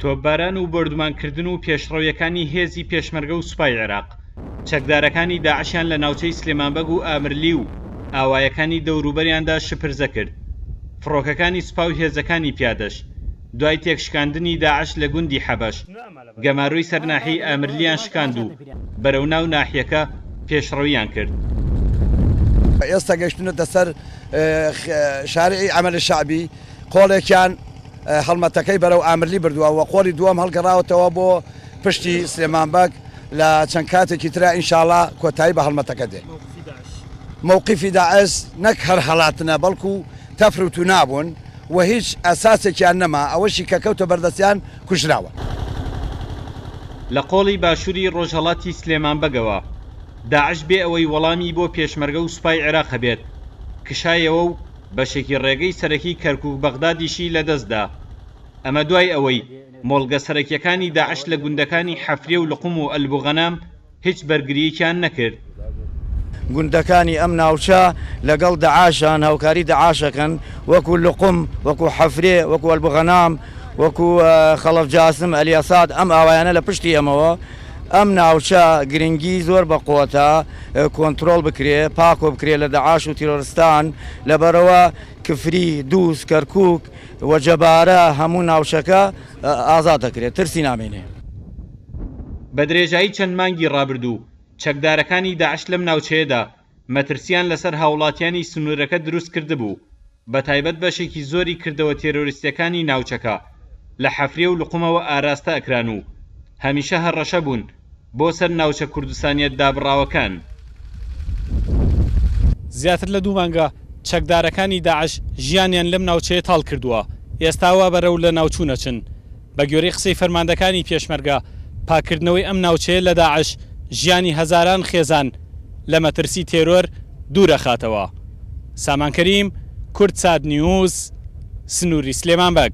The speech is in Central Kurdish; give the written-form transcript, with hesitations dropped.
تۆپباران و بەردومانکردن و پێشڕەویەکانی هێزی پێشمەرگە و سوپای عێراق چەکدارەکانی داعشیان لە ناوچەی سلێمانبەگ و ئامرلی و ئاوایەکانی دەوروبەریاندا شپرزە کرد. فڕۆکەکانی سوپا و هێزەکانی پیادەش دوای تێکشکاندنی داعش لە گوندی حەبەش گەماروی سەرناحی ئامرلیان شکاند و بەرەو ناو ناحیەکە پێشڕەویان کرد. ئێستا گەشتونەتە سەر شارعی عەمەلی شەعبی قۆڵێکیان هەڵمەتەکەی بەرەو ئامرلی بردووە و قۆڵی دووەم هەڵگەڕاوەتەوە بۆ پشتی سلێمانبەگ لە چەند کاتێکی ترا ئینشاڵڵا کۆتایی بە هەڵمەتەکە دێ. مووقیفی داعش نەک هەر هەڵاتنە بەڵکو تەفروت و نابوون و هیچ ئەساسێکیان نەما ئەوەشی کە کەوتە بەردەستیان کوژراوە. لە قۆڵی باشووری ڕۆژهەڵاتی سلێمانبەگەوە داعش بێ ئەوەی وەڵامی بۆ پێشمەرگە و سوپای عێراق هەبێت کشایەوە و بەشێکی ڕێگەی سەرەکی کەرکوک بەغدادیشی لەدەستدا. ئەمە دوای ئەوەی مۆڵگە سەرەکیەکانی داعش لە گوندەکانی حەفرێ و لقوم و ئەلبوغەنام هیچ بەرگریەکیان نەکرد. گوندەکانی ئەم ناوچە لەگەڵ داعاشان هاوکاری داعاشەکەن وەکو لقوم وەکو حەفرێ وەکو ئەلبوغەنام وەکو خەڵەف جاسم ئەلیاساد ئەم ئاوایانە لە پشتی ئەمەوە ئەم ناوچە گرنگی زۆر بە قوتە کۆنتترۆل بکرێ پاکۆ بکرێ لە داعاش و تیرۆرستان لەبەرەوە کفری دووس کەرکووک وەجەبارە هەموو ناوچەکە ئازاد دەکرێت ترسی نامێنێ. بە درێژایی چەند مانگی ڕابردوو چەکدارەکانی داعش لەم ناوچەیەدا مەترسیان لەسەر هاوڵاتیانی سنوورەکە دروست کردبوو بە تایبەت بەشێکی زۆری کردەوە تێرۆریستەکانی ناوچەکە لە حەفرێ و لقومەوە ئاراستە ئەکران و هەمیشە هەڕەشە بوون بۆ سەر ناوچە کوردستانیەت دابڕاوەکان. زیاتر لە 2 مانگە چەکدارەکانی داعش ژیانیان لەم ناوچەیە تاڵ کردووە. ئێستاوا بەرەو لە ناوچوونەچن بە گوێرەی قسەی فەرماندەکانی پێشمەرگە پاکردنەوەی ئەم ناوچەیە لە داعش ژیانی هەزاران خێزان لە مەترسی تێرۆر دوورەخاتەوە. سامان کەریم، کورد سات نیوز، سنووری سلێمانبەگ.